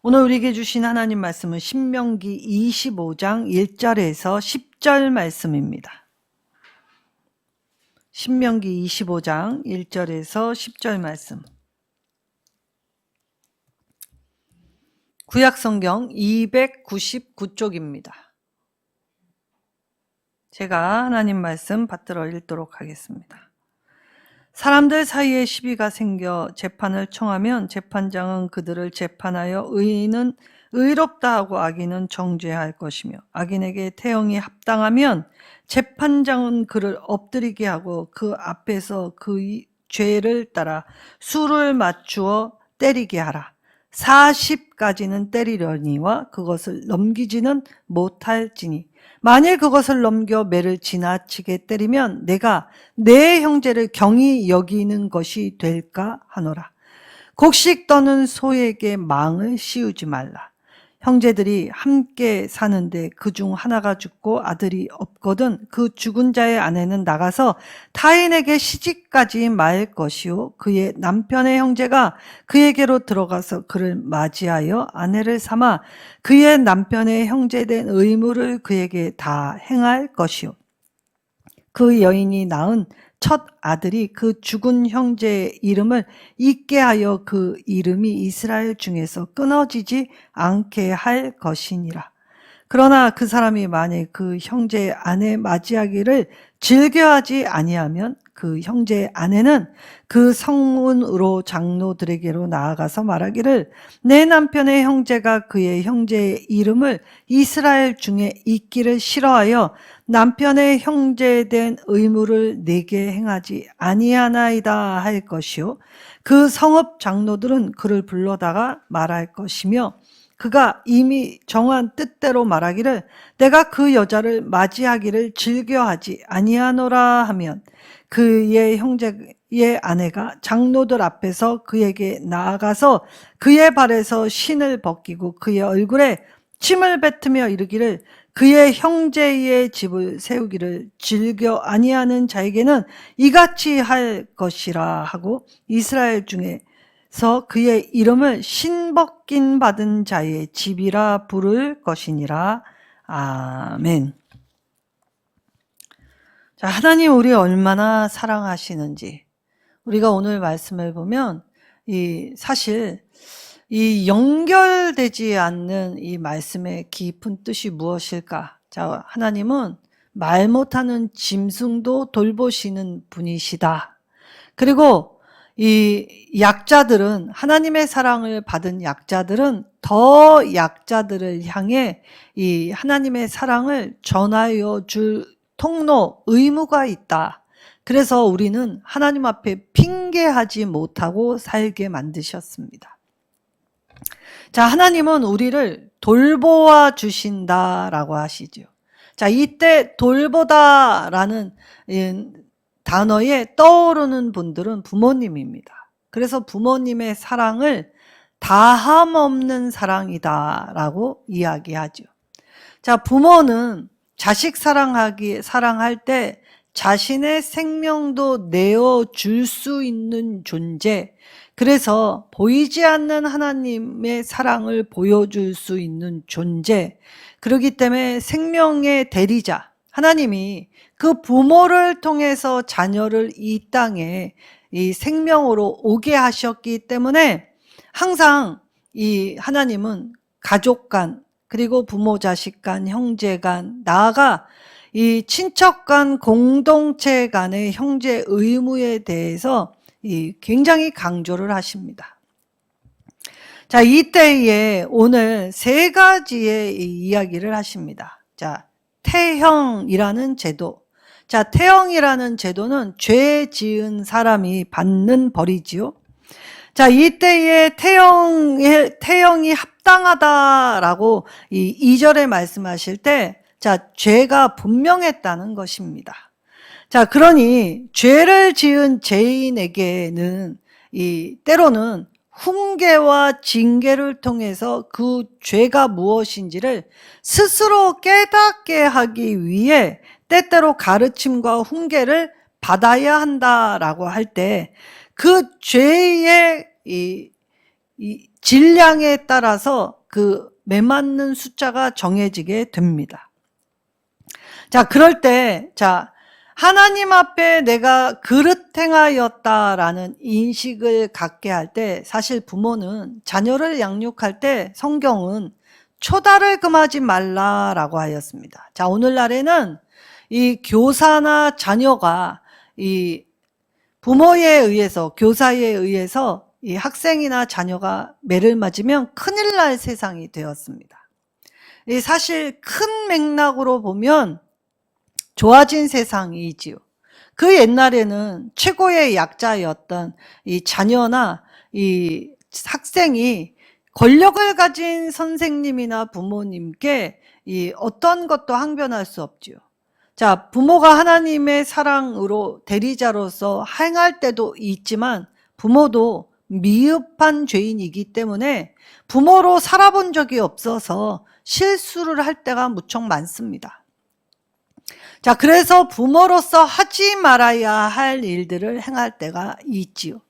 오늘 우리에게 주신 하나님 말씀은 신명기 25장 1절에서 10절 말씀입니다. 신명기 25장 1절에서 10절 말씀. 구약성경 299쪽입니다. 제가 하나님 말씀 받들어 읽도록 하겠습니다. 사람들 사이에 시비가 생겨 재판을 청하면 재판장은 그들을 재판하여 의인은 의롭다 하고 악인은 정죄할 것이며, 악인에게 태형이 합당하면 재판장은 그를 엎드리게 하고 그 앞에서 그 죄를 따라 수를 맞추어 때리게 하라. 40까지는 때리려니와 그것을 넘기지는 못할지니, 만일 그것을 넘겨 매를 지나치게 때리면 내가 내 형제를 경히 여기는 것이 될까 하노라. 곡식 떠는 소에게 망을 씌우지 말라. 형제들이 함께 사는데 그중 하나가 죽고 아들이 없거든 그 죽은 자의 아내는 나가서 타인에게 시집가지 말 것이요, 그의 남편의 형제가 그에게로 들어가서 그를 맞이하여 아내를 삼아 그의 남편의 형제된 의무를 그에게 다 행할 것이요, 그 여인이 낳은 첫 아들이 그 죽은 형제의 이름을 잊게 하여 그 이름이 이스라엘 중에서 끊어지지 않게 할 것이니라. 그러나 그 사람이 만일 그 형제의 아내 맞이하기를 즐겨하지 아니하면 그 형제의 아내는 그 성문으로 장로들에게로 나아가서 말하기를, 내 남편의 형제가 그의 형제의 이름을 이스라엘 중에 잊기를 싫어하여 남편의 형제된 의무를 내게 행하지 아니하나이다 할 것이요, 그 성읍 장로들은 그를 불러다가 말할 것이며, 그가 이미 정한 뜻대로 말하기를 내가 그 여자를 맞이하기를 즐겨하지 아니하노라 하면, 그의 형제의 아내가 장로들 앞에서 그에게 나아가서 그의 발에서 신을 벗기고 그의 얼굴에 침을 뱉으며 이르기를, 그의 형제의 집을 세우기를 즐겨 아니하는 자에게는 이같이 할 것이라 하고 이스라엘 중에서 그의 이름을 신벗긴 받은 자의 집이라 부를 것이니라. 아멘. 자, 하나님 우리 얼마나 사랑하시는지 우리가 오늘 말씀을 보면 사실 이 연결되지 않는 이 말씀의 깊은 뜻이 무엇일까? 자, 하나님은 말 못하는 짐승도 돌보시는 분이시다. 그리고 이 약자들은, 하나님의 사랑을 받은 약자들은 더 약자들을 향해 이 하나님의 사랑을 전하여 줄 통로, 의무가 있다. 그래서 우리는 하나님 앞에 핑계하지 못하고 살게 만드셨습니다. 자, 하나님은 우리를 돌보아 주신다라고 하시죠. 자, 이때 돌보다라는 단어에 떠오르는 분들은 부모님입니다. 그래서 부모님의 사랑을 다함 없는 사랑이다라고 이야기하죠. 자, 부모는 자식 사랑할 때 자신의 생명도 내어줄 수 있는 존재, 그래서 보이지 않는 하나님의 사랑을 보여줄 수 있는 존재, 그렇기 때문에 생명의 대리자, 하나님이 그 부모를 통해서 자녀를 이 땅에 이 생명으로 오게 하셨기 때문에 항상 이 하나님은 가족 간, 그리고 부모 자식 간, 형제 간, 나아가 이 친척 간, 공동체 간의 형제 의무에 대해서 굉장히 강조를 하십니다. 자, 이때에 오늘 세 가지의 이야기를 하십니다. 자, 태형이라는 제도. 자, 태형이라는 제도는 죄 지은 사람이 받는 벌이지요. 자, 이때에 태형이 합당하다라고 이 2절에 말씀하실 때, 자, 죄가 분명했다는 것입니다. 자, 그러니 죄를 지은 죄인에게는 때로는 훈계와 징계를 통해서 그 죄가 무엇인지를 스스로 깨닫게 하기 위해 때때로 가르침과 훈계를 받아야 한다라고 할 때, 그 죄의 질량에 따라서 그 매맞는 숫자가 정해지게 됩니다. 자, 그럴 때, 자, 하나님 앞에 내가 그릇 행하였다라는 인식을 갖게 할 때, 사실 부모는 자녀를 양육할 때 성경은 초다를 금하지 말라라고 하였습니다. 자, 오늘날에는 이 교사나 자녀가 이 부모에 의해서, 교사에 의해서 이 학생이나 자녀가 매를 맞으면 큰일 날 세상이 되었습니다. 이 사실 큰 맥락으로 보면 좋아진 세상이지요. 그 옛날에는 최고의 약자였던 이 자녀나 이 학생이 권력을 가진 선생님이나 부모님께 이 어떤 것도 항변할 수 없지요. 자, 부모가 하나님의 사랑으로 대리자로서 행할 때도 있지만 부모도 미흡한 죄인이기 때문에 부모로 살아본 적이 없어서 실수를 할 때가 무척 많습니다. 자, 그래서 부모로서 하지 말아야 할 일들을 행할 때가 있지요.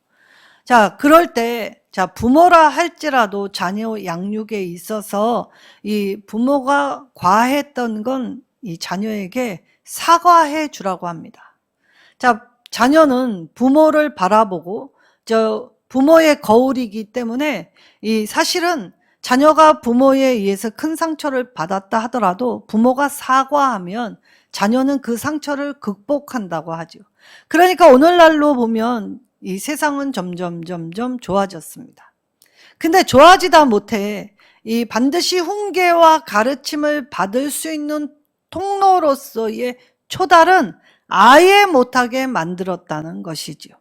자, 그럴 때, 자, 부모라 할지라도 자녀 양육에 있어서 이 부모가 과했던 건 이 자녀에게 사과해 주라고 합니다. 자, 자녀는 부모를 바라보고 부모의 거울이기 때문에 이 사실은 자녀가 부모에 의해서 큰 상처를 받았다 하더라도 부모가 사과하면 자녀는 그 상처를 극복한다고 하죠. 그러니까 오늘날로 보면 이 세상은 점점 좋아졌습니다. 근데 좋아지다 못해 이 반드시 훈계와 가르침을 받을 수 있는 통로로서의 초달은 아예 못하게 만들었다는 것이지요.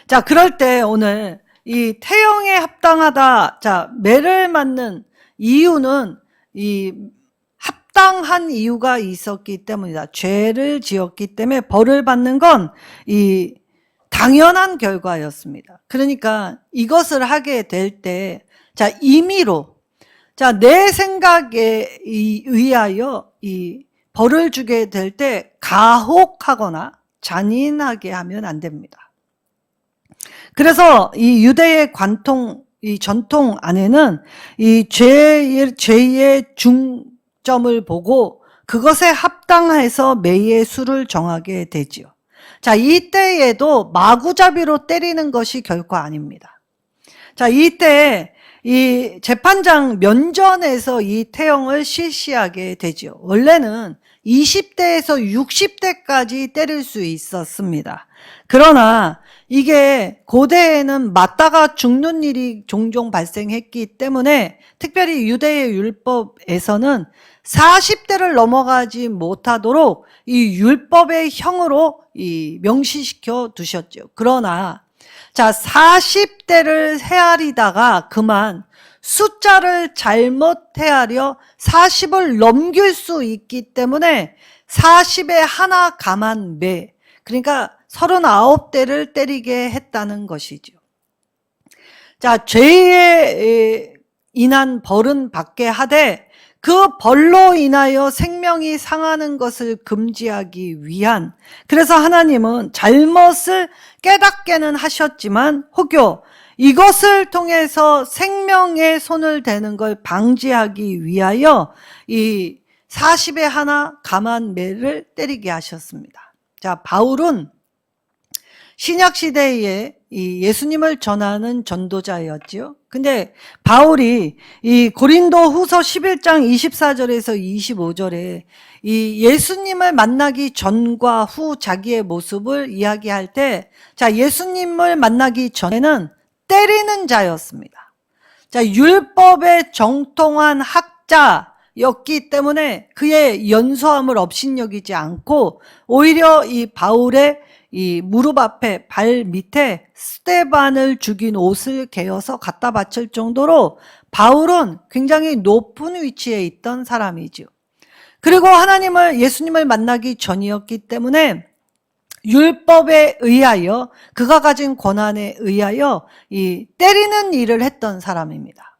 자, 그럴 때 오늘 이 태형에 합당하다, 자, 매를 맞는 이유는 이 합당한 이유가 있었기 때문이다. 죄를 지었기 때문에 벌을 받는 건 이 당연한 결과였습니다. 그러니까 이것을 하게 될 때, 자, 임의로, 자, 내 생각에 의하여 이 벌을 주게 될 때 가혹하거나 잔인하게 하면 안 됩니다. 그래서 이 유대의 이 전통 안에는 이 죄의 중점을 보고 그것에 합당해서 매의 수를 정하게 되지요. 자, 이때에도 마구잡이로 때리는 것이 결코 아닙니다. 자, 이때 이 재판장 면전에서 이 태형을 실시하게 되죠. 원래는 20대에서 60대까지 때릴 수 있었습니다. 그러나 이게 고대에는 맞다가 죽는 일이 종종 발생했기 때문에 특별히 유대의 율법에서는 40대를 넘어가지 못하도록 이 율법의 형으로 명시시켜 두셨죠. 그러나 자, 40대를 헤아리다가 그만 숫자를 잘못 헤아려 40을 넘길 수 있기 때문에 40에 하나 감한 매, 그러니까 39대를 때리게 했다는 것이죠. 자, 죄에 인한 벌은 받게 하되 그 벌로 인하여 생명이 상하는 것을 금지하기 위한, 그래서 하나님은 잘못을 깨닫게는 하셨지만 혹여 이것을 통해서 생명에 손을 대는 걸 방지하기 위하여 이 40에 하나 감한 매를 때리게 하셨습니다. 자, 바울은 신약 시대에 이 예수님을 전하는 전도자였지요. 근데 바울이 이 고린도 후서 11장 24절에서 25절에 이 예수님을 만나기 전과 후 자기의 모습을 이야기할 때, 자, 예수님을 만나기 전에는 때리는 자였습니다. 자, 율법에 정통한 학자였기 때문에 그의 연소함을 업신여기지 않고 오히려 이 바울의 이 무릎 앞에 발 밑에 스데반을 죽인 옷을 개어서 갖다 바칠 정도로 바울은 굉장히 높은 위치에 있던 사람이죠. 그리고 예수님을 만나기 전이었기 때문에 율법에 의하여, 그가 가진 권한에 의하여 이 때리는 일을 했던 사람입니다.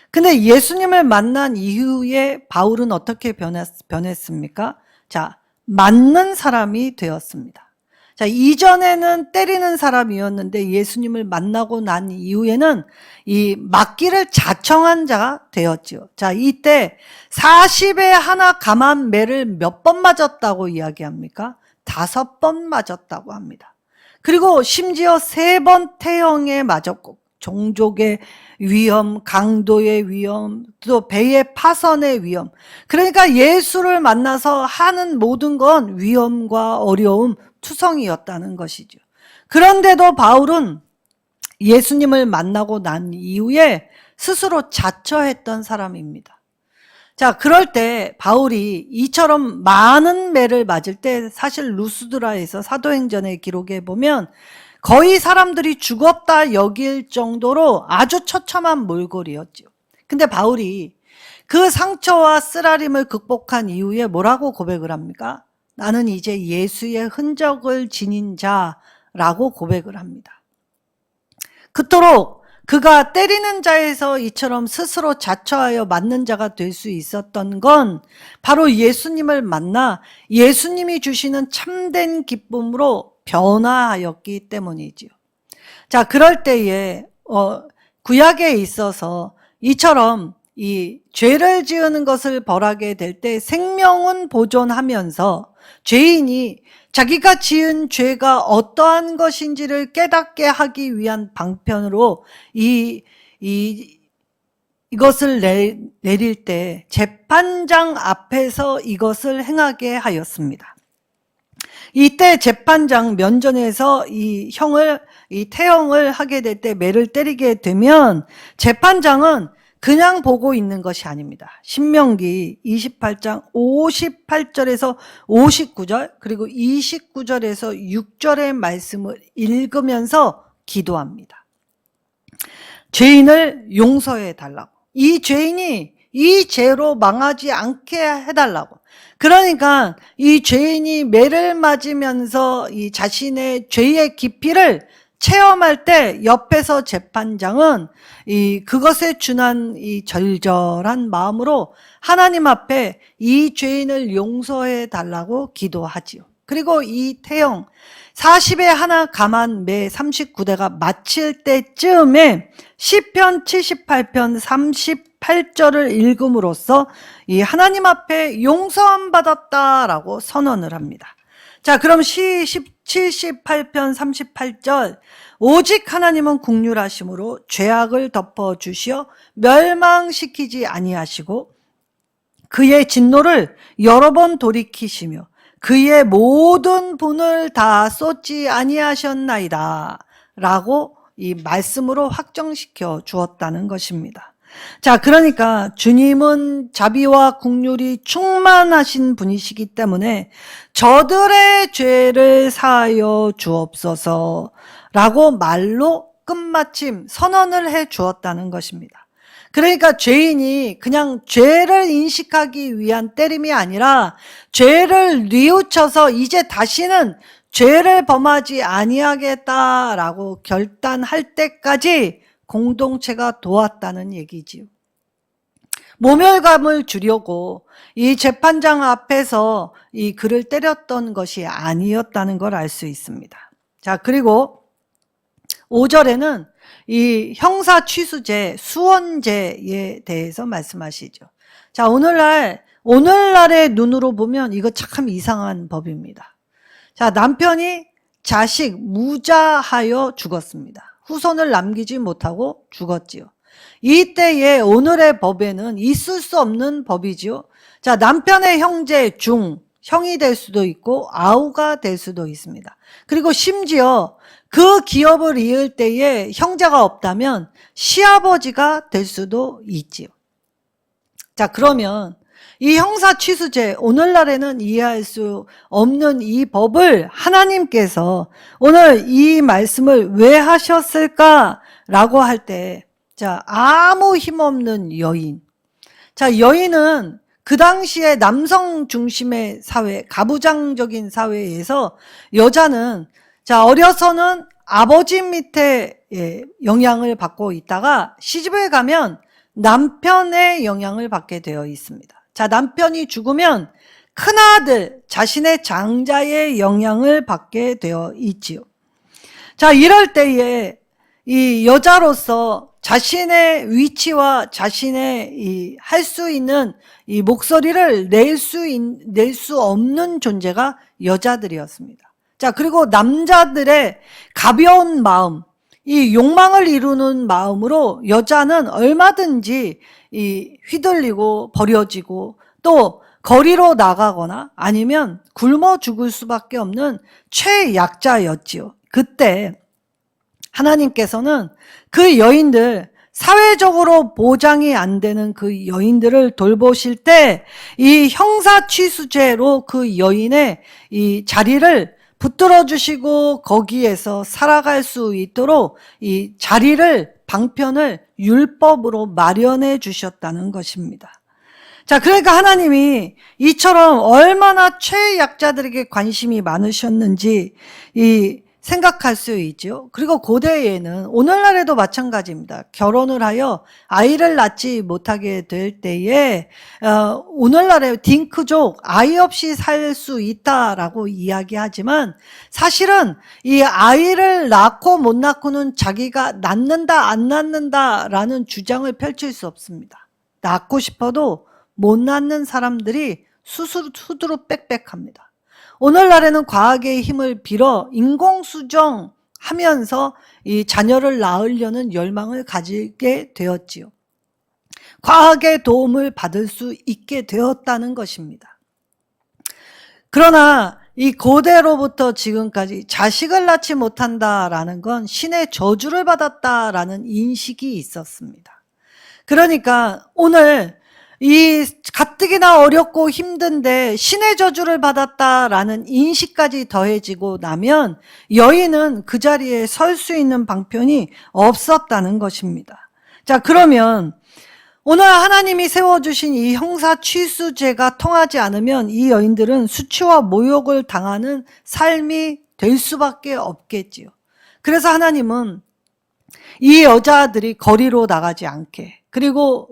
근데 예수님을 만난 이후에 바울은 어떻게 변했습니까? 자, 맞는 사람이 되었습니다. 자, 이전에는 때리는 사람이었는데 예수님을 만나고 난 이후에는 이 맞기를 자청한 자가 되었지요. 자, 이때 40에 하나 감한 매를 몇 번 맞았다고 이야기합니까? 5번 맞았다고 합니다. 그리고 심지어 3번 태형에 맞았고, 종족의 위험, 강도의 위험, 또 배의 파선의 위험. 그러니까 예수를 만나서 하는 모든 건 위험과 어려움, 투성이었다는 것이죠. 그런데도 바울은 예수님을 만나고 난 이후에 스스로 자처했던 사람입니다. 자, 그럴 때 바울이 이처럼 많은 매를 맞을 때 사실 루스드라에서 사도행전의 기록에 보면 거의 사람들이 죽었다 여길 정도로 아주 처참한 몰골이었죠. 근데 바울이 그 상처와 쓰라림을 극복한 이후에 뭐라고 고백을 합니까? 나는 이제 예수의 흔적을 지닌 자라고 고백을 합니다. 그토록 그가 때리는 자에서 이처럼 스스로 자처하여 맞는 자가 될 수 있었던 건 바로 예수님을 만나 예수님이 주시는 참된 기쁨으로 변화하였기 때문이지요. 자, 그럴 때에 구약에 있어서 이처럼 이 죄를 지으는 것을 벌하게 될 때 생명은 보존하면서 죄인이 자기가 지은 죄가 어떠한 것인지를 깨닫게 하기 위한 방편으로 이것을 내릴 때 재판장 앞에서 이것을 행하게 하였습니다. 이때 재판장 면전에서 이 태형을 하게 될 때 매를 때리게 되면 재판장은 그냥 보고 있는 것이 아닙니다. 신명기 28장 58절에서 59절 그리고 29절에서 6절의 말씀을 읽으면서 기도합니다. 죄인을 용서해 달라고. 이 죄인이 이 죄로 망하지 않게 해달라고. 그러니까 이 죄인이 매를 맞으면서 이 자신의 죄의 깊이를 체험할 때 옆에서 재판장은 그것에 준한 이 절절한 마음으로 하나님 앞에 이 죄인을 용서해 달라고 기도하지요. 그리고 이 태형 40에 하나 감한 매 39대가 마칠 때쯤에 시편 78편 38절을 읽음으로써 이 하나님 앞에 용서함 받았다라고 선언을 합니다. 자, 그럼 시 78편 38절 오직 하나님은 긍휼하심으로 죄악을 덮어주시어 멸망시키지 아니하시고 그의 진노를 여러 번 돌이키시며 그의 모든 분을 다 쏟지 아니하셨나이다 라고 이 말씀으로 확정시켜 주었다는 것입니다. 자, 그러니까 주님은 자비와 긍휼이 충만하신 분이시기 때문에 저들의 죄를 사하여 주옵소서라고 말로 끝마침 선언을 해 주었다는 것입니다. 그러니까 죄인이 그냥 죄를 인식하기 위한 때림이 아니라 죄를 뉘우쳐서 이제 다시는 죄를 범하지 아니하겠다라고 결단할 때까지 공동체가 도왔다는 얘기지요. 모멸감을 주려고 이 재판장 앞에서 이 그를 때렸던 것이 아니었다는 걸 알 수 있습니다. 자, 그리고 5절에는 이 형사 취수제, 수원제에 대해서 말씀하시죠. 자, 오늘날의 눈으로 보면 이거 참 이상한 법입니다. 자, 남편이 자식 무자하여 죽었습니다. 후손을 남기지 못하고 죽었지요. 이때에 오늘의 법에는 있을 수 없는 법이지요. 자, 남편의 형제 중, 형이 될 수도 있고 아우가 될 수도 있습니다. 그리고 심지어 그 기업을 이을 때에 형제가 없다면 시아버지가 될 수도 있지요. 자, 그러면 이 형사 취수제, 오늘날에는 이해할 수 없는 이 법을 하나님께서 오늘 이 말씀을 왜 하셨을까라고 할 때, 자, 아무 힘없는 여인. 자, 여인은 그 당시에 남성 중심의 사회, 가부장적인 사회에서 여자는 자, 어려서는 아버지 밑에 영향을 받고 있다가 시집을 가면 남편의 영향을 받게 되어 있습니다. 자, 남편이 죽으면 큰아들, 자신의 장자의 영향을 받게 되어 있지요. 자, 이럴 때에 이 여자로서 자신의 위치와 자신의 할 수 있는 이 목소리를 낼 수 없는 존재가 여자들이었습니다. 자, 그리고 남자들의 가벼운 마음, 이 욕망을 이루는 마음으로 여자는 얼마든지 휘둘리고 버려지고 또 거리로 나가거나 아니면 굶어 죽을 수밖에 없는 최약자였지요. 그때 하나님께서는 그 여인들, 사회적으로 보장이 안 되는 그 여인들을 돌보실 때 이 형사취수죄로 그 여인의 이 자리를 붙들어 주시고 거기에서 살아갈 수 있도록 이 자리를, 방편을 율법으로 마련해 주셨다는 것입니다. 자, 그러니까 하나님이 이처럼 얼마나 최약자들에게 관심이 많으셨는지 생각할 수 있죠. 그리고 고대에는 오늘날에도 마찬가지입니다. 결혼을 하여 아이를 낳지 못하게 될 때에 오늘날에 딩크족, 아이 없이 살 수 있다라고 이야기하지만 사실은 이 아이를 낳고 못 낳고는 자기가 낳는다 안 낳는다라는 주장을 펼칠 수 없습니다. 낳고 싶어도 못 낳는 사람들이 수두룩 빽빽합니다. 오늘날에는 과학의 힘을 빌어 인공수정하면서 이 자녀를 낳으려는 열망을 가지게 되었지요. 과학의 도움을 받을 수 있게 되었다는 것입니다. 그러나 이 고대로부터 지금까지 자식을 낳지 못한다라는 건 신의 저주를 받았다라는 인식이 있었습니다. 그러니까 오늘 이 가뜩이나 어렵고 힘든데 신의 저주를 받았다라는 인식까지 더해지고 나면 여인은 그 자리에 설 수 있는 방편이 없었다는 것입니다. 자, 그러면 오늘 하나님이 세워주신 이 형사취수죄가 통하지 않으면 이 여인들은 수치와 모욕을 당하는 삶이 될 수밖에 없겠지요. 그래서 하나님은 이 여자들이 거리로 나가지 않게, 그리고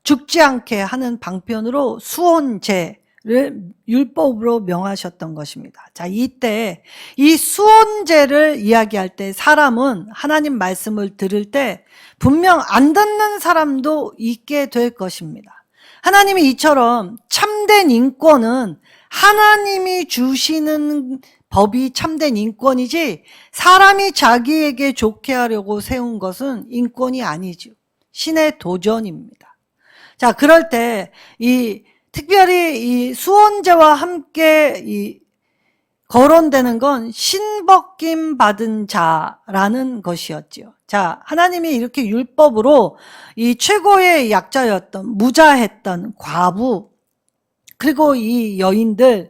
죽지 않게 하는 방편으로 수혼제를 율법으로 명하셨던 것입니다. 자, 이때 이 수혼제를 이야기할 때 사람은 하나님 말씀을 들을 때 분명 안 듣는 사람도 있게 될 것입니다. 하나님이 이처럼 참된 인권은 하나님이 주시는 법이 참된 인권이지 사람이 자기에게 좋게 하려고 세운 것은 인권이 아니죠. 신의 도전입니다. 자, 그럴 때 특별히 이 수혼제와 함께 거론되는 건 신벗김 받은 자라는 것이었지요. 자, 하나님이 이렇게 율법으로 이 최고의 약자였던, 무자했던 과부, 그리고 이 여인들의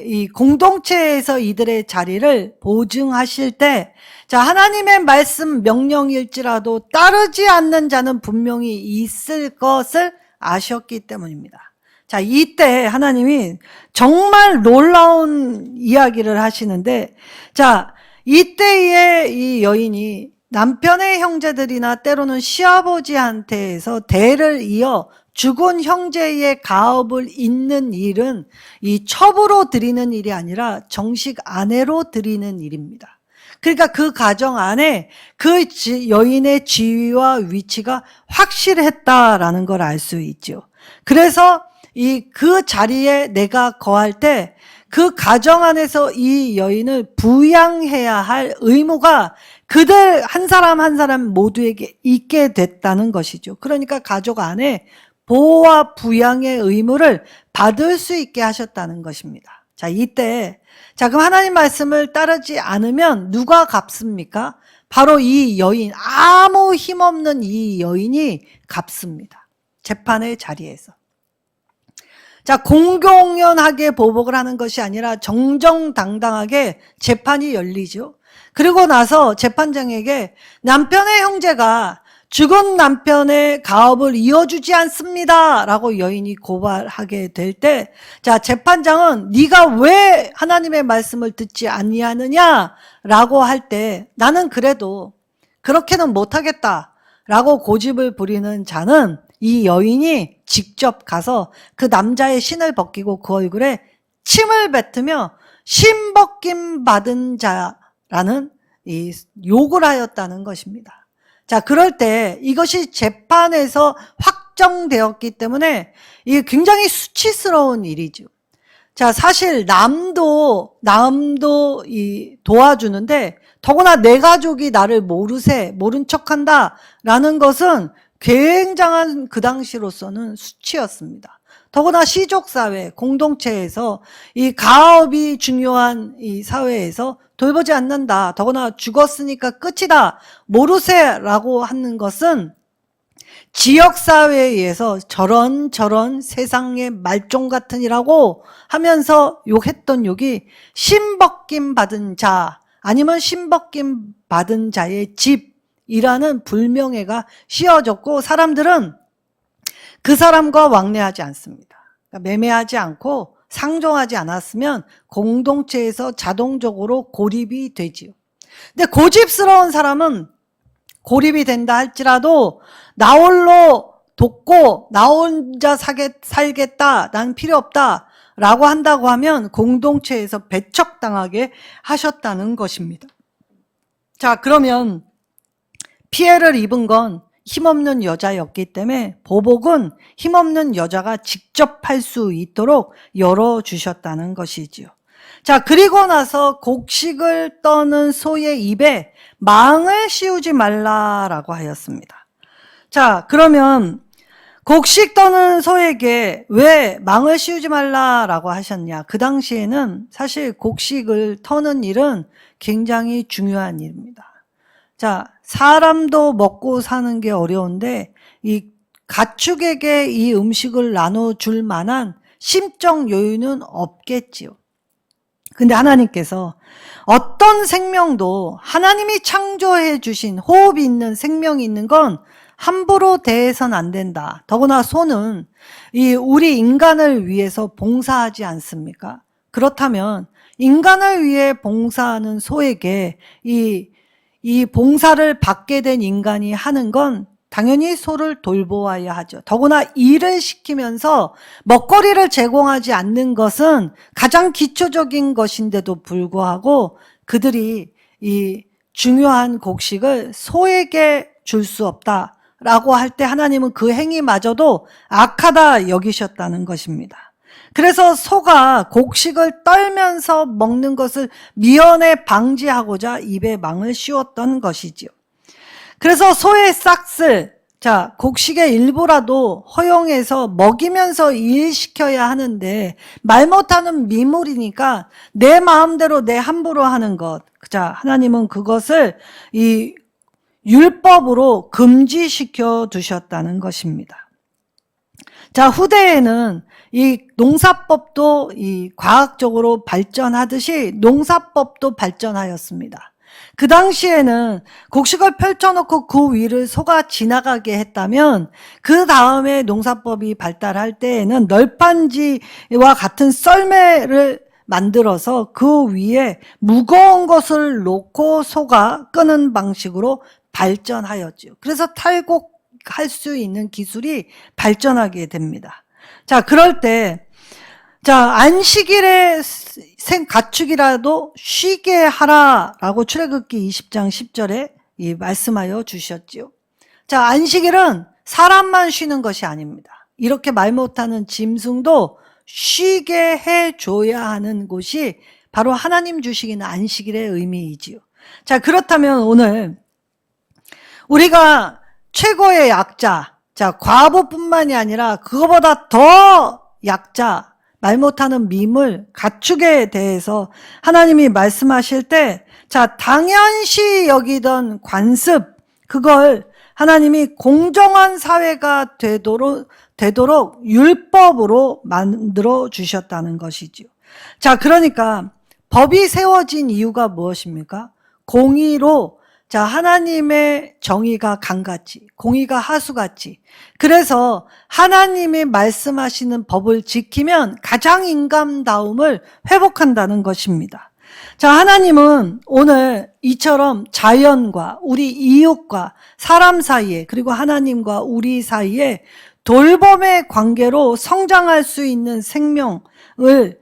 이 공동체에서 이들의 자리를 보증하실 때, 자, 하나님의 말씀 명령일지라도 따르지 않는 자는 분명히 있을 것을 아셨기 때문입니다. 자, 이때 하나님이 정말 놀라운 이야기를 하시는데, 자, 이때에 이 여인이 남편의 형제들이나 때로는 시아버지한테서 대를 이어 죽은 형제의 가업을 잇는 일은 이 첩으로 드리는 일이 아니라 정식 아내로 드리는 일입니다. 그러니까 그 가정 안에 그 여인의 지위와 위치가 확실했다라는 걸 알 수 있죠. 그래서 그 자리에 내가 거할 때 그 가정 안에서 이 여인을 부양해야 할 의무가 그들 한 사람 한 사람 모두에게 있게 됐다는 것이죠. 그러니까 가족 안에 보호와 부양의 의무를 받을 수 있게 하셨다는 것입니다. 자, 이때 그럼 하나님 말씀을 따르지 않으면 누가 갚습니까? 바로 이 여인, 아무 힘없는 이 여인이 갚습니다. 재판의 자리에서. 자, 공공연하게 보복을 하는 것이 아니라 정정당당하게 재판이 열리죠. 그리고 나서 재판장에게 남편의 형제가 죽은 남편의 가업을 이어주지 않습니다 라고 여인이 고발하게 될 때, 자, 재판장은 네가 왜 하나님의 말씀을 듣지 아니하느냐 라고 할 때, 나는 그래도 그렇게는 못하겠다 라고 고집을 부리는 자는 이 여인이 직접 가서 그 남자의 신을 벗기고 그 얼굴에 침을 뱉으며 신벗김 받은 자라는 이 욕을 하였다는 것입니다. 자, 그럴 때 이것이 재판에서 확정되었기 때문에 이게 굉장히 수치스러운 일이죠. 자, 사실 남도 도와주는데 더구나 내 가족이 나를 모른 척한다라는 것은 굉장한 그 당시로서는 수치였습니다. 더구나 시족사회, 공동체에서 이 가업이 중요한 이 사회에서 돌보지 않는다. 더구나 죽었으니까 끝이다. 모르세라고 하는 것은 지역사회에 의해서 저런 세상의 말종 같으니라고 하면서 욕했던 욕이 신벗김 받은 자 아니면 신벗김 받은 자의 집이라는 불명예가 씌워졌고 사람들은 그 사람과 왕래하지 않습니다. 그러니까 매매하지 않고 상종하지 않았으면 공동체에서 자동적으로 고립이 되지요. 근데 고집스러운 사람은 고립이 된다 할지라도 나 홀로 돕고 나 혼자 살겠다, 난 필요 없다 라고 한다고 하면 공동체에서 배척당하게 하셨다는 것입니다. 자, 그러면 피해를 입은 건 힘없는 여자였기 때문에 보복은 힘없는 여자가 직접 할 수 있도록 열어주셨다는 것이지요. 자, 그리고 나서 곡식을 떠는 소의 입에 망을 씌우지 말라라고 하였습니다. 자, 그러면 곡식 떠는 소에게 왜 망을 씌우지 말라라고 하셨냐? 그 당시에는 사실 곡식을 터는 일은 굉장히 중요한 일입니다. 자, 사람도 먹고 사는 게 어려운데 이 가축에게 이 음식을 나눠줄 만한 심적 여유는 없겠지요. 근데 하나님께서 어떤 생명도 하나님이 창조해 주신 호흡이 있는 생명이 있는 건 함부로 대해선 안 된다. 더구나 소는 우리 인간을 위해서 봉사하지 않습니까? 그렇다면 인간을 위해 봉사하는 소에게 이 봉사를 받게 된 인간이 하는 건 당연히 소를 돌보아야 하죠. 더구나 일을 시키면서 먹거리를 제공하지 않는 것은 가장 기초적인 것인데도 불구하고 그들이 이 중요한 곡식을 소에게 줄 수 없다라고 할 때 하나님은 그 행위마저도 악하다 여기셨다는 것입니다. 그래서 소가 곡식을 떨면서 먹는 것을 미연에 방지하고자 입에 망을 씌웠던 것이지요. 그래서 소의 싹쓸, 자, 곡식의 일부라도 허용해서 먹이면서 일시켜야 하는데 말 못하는 미물이니까 내 마음대로 내 함부로 하는 것. 자, 하나님은 그것을 이 율법으로 금지시켜 두셨다는 것입니다. 자, 후대에는 이 농사법도 이 과학적으로 발전하듯이 농사법도 발전하였습니다. 그 당시에는 곡식을 펼쳐놓고 그 위를 소가 지나가게 했다면 그 다음에 농사법이 발달할 때에는 널판지와 같은 썰매를 만들어서 그 위에 무거운 것을 놓고 소가 끄는 방식으로 발전하였죠. 그래서 탈곡할 수 있는 기술이 발전하게 됩니다. 자, 그럴 때, 자, 안식일에 가축이라도 쉬게 하라라고 출애굽기 20장 10절에 말씀하여 주셨지요. 자, 안식일은 사람만 쉬는 것이 아닙니다. 이렇게 말 못하는 짐승도 쉬게 해줘야 하는 곳이 바로 하나님 주시기는 안식일의 의미이지요. 자, 그렇다면 오늘 우리가 최고의 약자, 자, 과부뿐만이 아니라 그거보다 더 약자, 말 못하는 미물, 가축에 대해서 하나님이 말씀하실 때, 자, 당연시 여기던 관습, 그걸 하나님이 공정한 사회가 되도록 율법으로 만들어 주셨다는 것이지요. 자, 그러니까 법이 세워진 이유가 무엇입니까? 공의로, 자, 하나님의 정의가 강같이, 공의가 하수같이. 그래서 하나님이 말씀하시는 법을 지키면 가장 인간다움을 회복한다는 것입니다. 자, 하나님은 오늘 이처럼 자연과 우리 이웃과 사람 사이에 그리고 하나님과 우리 사이에 돌봄의 관계로 성장할 수 있는 생명을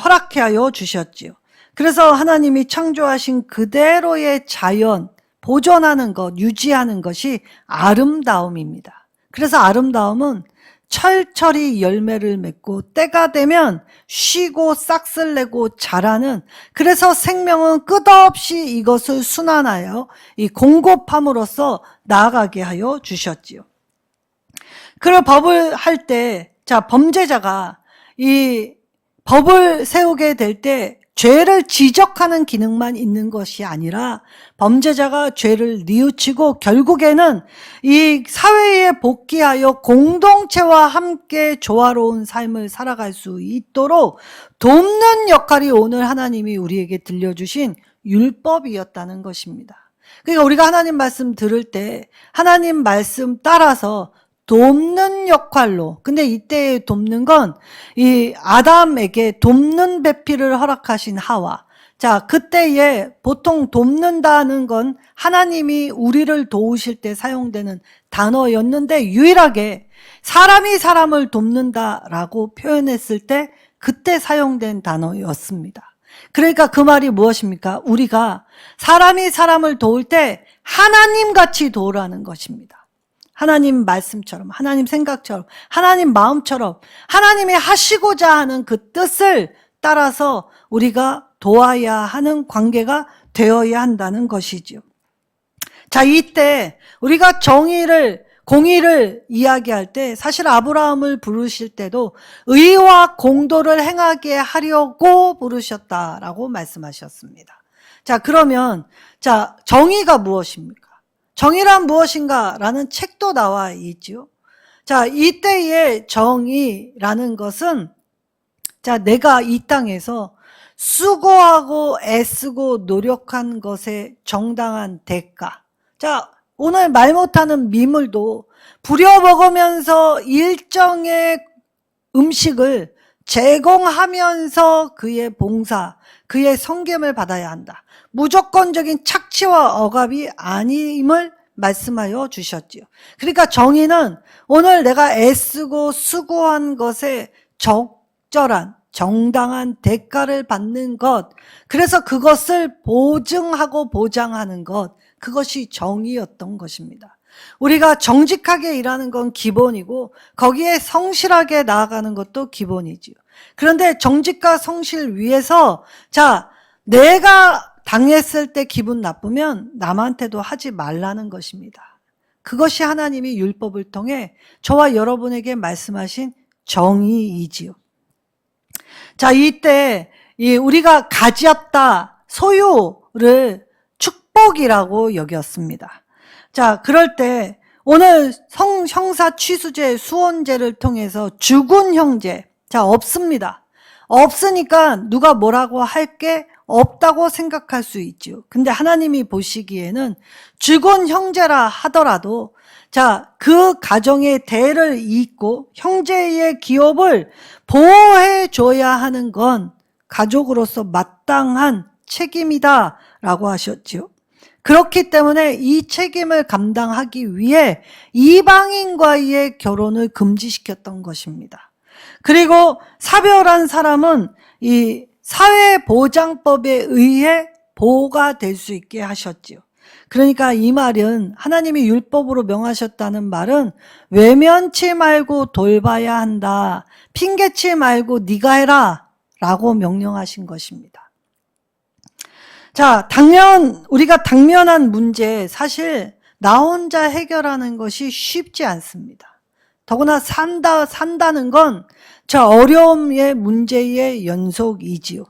허락해 하여 주셨지요. 그래서 하나님이 창조하신 그대로의 자연, 보존하는 것, 유지하는 것이 아름다움입니다. 그래서 아름다움은 철철이 열매를 맺고 때가 되면 쉬고 싹을 내고 자라는, 그래서 생명은 끝없이 이것을 순환하여 이 공급함으로써 나아가게 하여 주셨지요. 그 법을 할 때, 범죄자가 이 법을 세우게 될 때 죄를 지적하는 기능만 있는 것이 아니라 범죄자가 죄를 뉘우치고 결국에는 이 사회에 복귀하여 공동체와 함께 조화로운 삶을 살아갈 수 있도록 돕는 역할이 오늘 하나님이 우리에게 들려주신 율법이었다는 것입니다. 그러니까 우리가 하나님 말씀 들을 때 하나님 말씀 따라서 돕는 역할로, 근데 이때 돕는 건 이 아담에게 돕는 배필을 허락하신 하와, 그때에 보통 돕는다는 건 하나님이 우리를 도우실 때 사용되는 단어였는데 유일하게 사람이 사람을 돕는다라고 표현했을 때 그때 사용된 단어였습니다. 그러니까 그 말이 무엇입니까? 우리가 사람이 사람을 도울 때 하나님같이 도우라는 것입니다. 하나님 말씀처럼, 하나님 생각처럼, 하나님 마음처럼 하나님이 하시고자 하는 그 뜻을 따라서 우리가 도와야 하는 관계가 되어야 한다는 것이지요. 이때 우리가 정의를, 공의를 이야기할 때 사실 아브라함을 부르실 때도 의와 공도를 행하게 하려고 부르셨다라고 말씀하셨습니다. 그러면 정의가 무엇입니까? 정의란 무엇인가? 라는 책도 나와 있지요. 이때의 정의라는 것은 내가 이 땅에서 수고하고 애쓰고 노력한 것의 정당한 대가. 오늘 말 못하는 미물도 부려먹으면서 일정의 음식을 제공하면서 그의 봉사, 그의 섬김을 받아야 한다. 무조건적인 착취와 억압이 아님을 말씀하여 주셨지요. 그러니까 정의는 오늘 내가 애쓰고 수고한 것에 적절한 정당한 대가를 받는 것, 그래서 그것을 보증하고 보장하는 것, 그것이 정의였던 것입니다. 우리가 정직하게 일하는 건 기본이고 거기에 성실하게 나아가는 것도 기본이지요. 그런데 정직과 성실 위해서 내가 당했을 때 기분 나쁘면 남한테도 하지 말라는 것입니다. 그것이 하나님이 율법을 통해 저와 여러분에게 말씀하신 정의이지요. 이때 우리가 가졌다, 소유를 축복이라고 여겼습니다. 그럴 때 오늘 형사 취수제, 수원제를 통해서 죽은 형제, 없습니다. 없으니까 누가 뭐라고 할 게 없다고 생각할 수 있죠. 근데 하나님이 보시기에는 죽은 형제라 하더라도 그 가정의 대를 잇고 형제의 기업을 보호해 줘야 하는 건 가족으로서 마땅한 책임이다라고 하셨지요. 그렇기 때문에 이 책임을 감당하기 위해 이방인과의 결혼을 금지시켰던 것입니다. 그리고 사별한 사람은 이 사회보장법에 의해 보호가 될 수 있게 하셨지요. 그러니까 이 말은 하나님이 율법으로 명하셨다는 말은 외면치 말고 돌봐야 한다. 핑계치 말고 네가 해라 라고 명령하신 것입니다. 우리가 당면한 문제, 사실 나 혼자 해결하는 것이 쉽지 않습니다. 더구나 산다는 건 어려움의 문제의 연속이지요.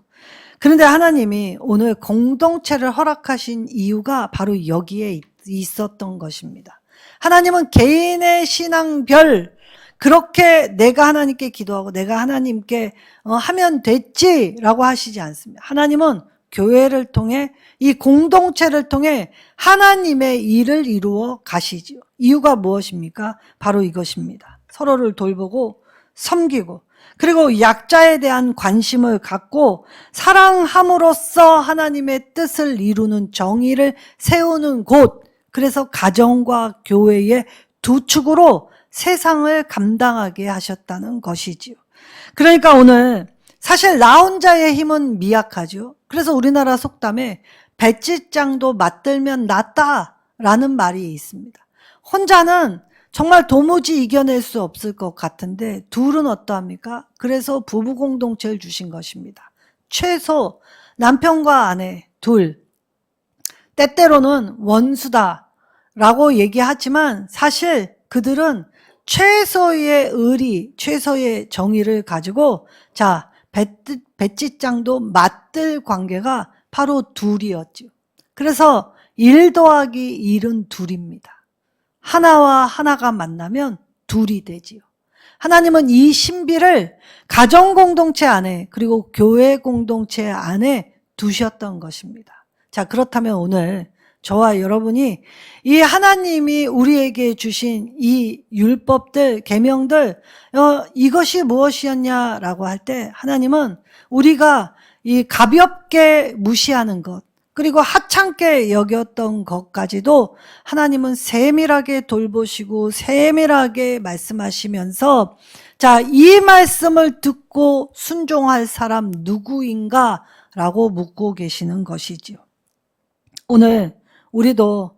그런데 하나님이 오늘 공동체를 허락하신 이유가 바로 여기에 있었던 것입니다. 하나님은 개인의 신앙별, 그렇게 내가 하나님께 기도하고 내가 하나님께 하면 됐지라고 하시지 않습니다. 하나님은 교회를 통해, 이 공동체를 통해 하나님의 일을 이루어 가시지요. 이유가 무엇입니까? 바로 이것입니다. 서로를 돌보고 섬기고, 그리고 약자에 대한 관심을 갖고 사랑함으로써 하나님의 뜻을 이루는 정의를 세우는 곳, 그래서 가정과 교회의 두 축으로 세상을 감당하게 하셨다는 것이지요. 그러니까 오늘 사실 나 혼자의 힘은 미약하죠. 그래서 우리나라 속담에 배찢장도 맞들면 낫다라는 말이 있습니다. 혼자는 정말 도무지 이겨낼 수 없을 것 같은데 둘은 어떠합니까? 그래서 부부 공동체를 주신 것입니다. 최소 남편과 아내 둘, 때때로는 원수다라고 얘기하지만 사실 그들은 최소의 의리, 최소의 정의를 가지고 자, 배찢장도 맞들 관계가 바로 둘이었죠. 그래서 1 더하기 1은 둘입니다. 하나와 하나가 만나면 둘이 되지요. 하나님은 이 신비를 가정 공동체 안에 그리고 교회 공동체 안에 두셨던 것입니다. 자, 그렇다면 오늘 저와 여러분이 이 하나님이 우리에게 주신 이 율법들, 계명들 이것이 무엇이었냐라고 할 때 하나님은 우리가 이 가볍게 무시하는 것 그리고 하찮게 여겼던 것까지도 하나님은 세밀하게 돌보시고 세밀하게 말씀하시면서 자, 이 말씀을 듣고 순종할 사람 누구인가 라고 묻고 계시는 것이지요. 오늘 우리도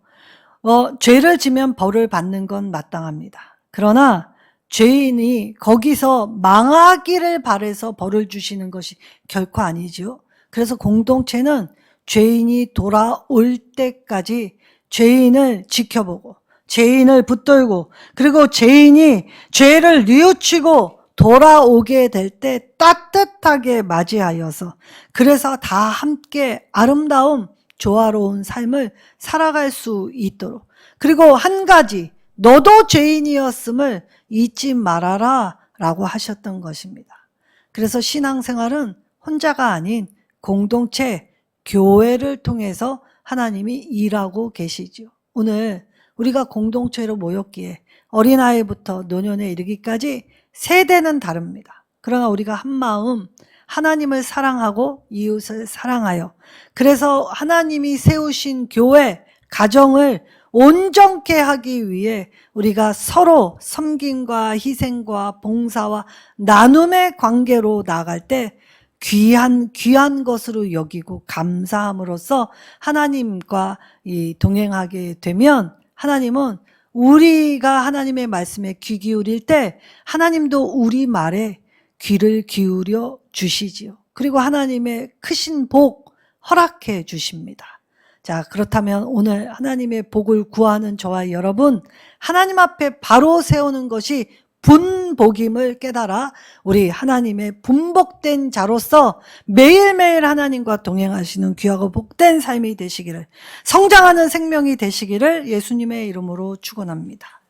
죄를 지면 벌을 받는 건 마땅합니다. 그러나 죄인이 거기서 망하기를 바라서 벌을 주시는 것이 결코 아니죠. 그래서 공동체는 죄인이 돌아올 때까지 죄인을 지켜보고 죄인을 붙들고 그리고 죄인이 죄를 뉘우치고 돌아오게 될 때 따뜻하게 맞이하여서 그래서 다 함께 아름다운 조화로운 삶을 살아갈 수 있도록 그리고 한 가지 너도 죄인이었음을 잊지 말아라 라고 하셨던 것입니다. 그래서 신앙생활은 혼자가 아닌 공동체 교회를 통해서 하나님이 일하고 계시죠. 오늘 우리가 공동체로 모였기에 어린아이부터 노년에 이르기까지 세대는 다릅니다. 그러나 우리가 한 마음 하나님을 사랑하고 이웃을 사랑하여 그래서 하나님이 세우신 교회, 가정을 온전케 하기 위해 우리가 서로 섬김과 희생과 봉사와 나눔의 관계로 나아갈 때 귀한 것으로 여기고 감사함으로써 하나님과 동행하게 되면 하나님은 우리가 하나님의 말씀에 귀 기울일 때 하나님도 우리 말에 귀를 기울여 주시지요. 그리고 하나님의 크신 복 허락해 주십니다. 자, 그렇다면 오늘 하나님의 복을 구하는 저와 여러분, 하나님 앞에 바로 세우는 것이 분복임을 깨달아 우리 하나님의 분복된 자로서 매일매일 하나님과 동행하시는 귀하고 복된 삶이 되시기를, 성장하는 생명이 되시기를 예수님의 이름으로 축원합니다.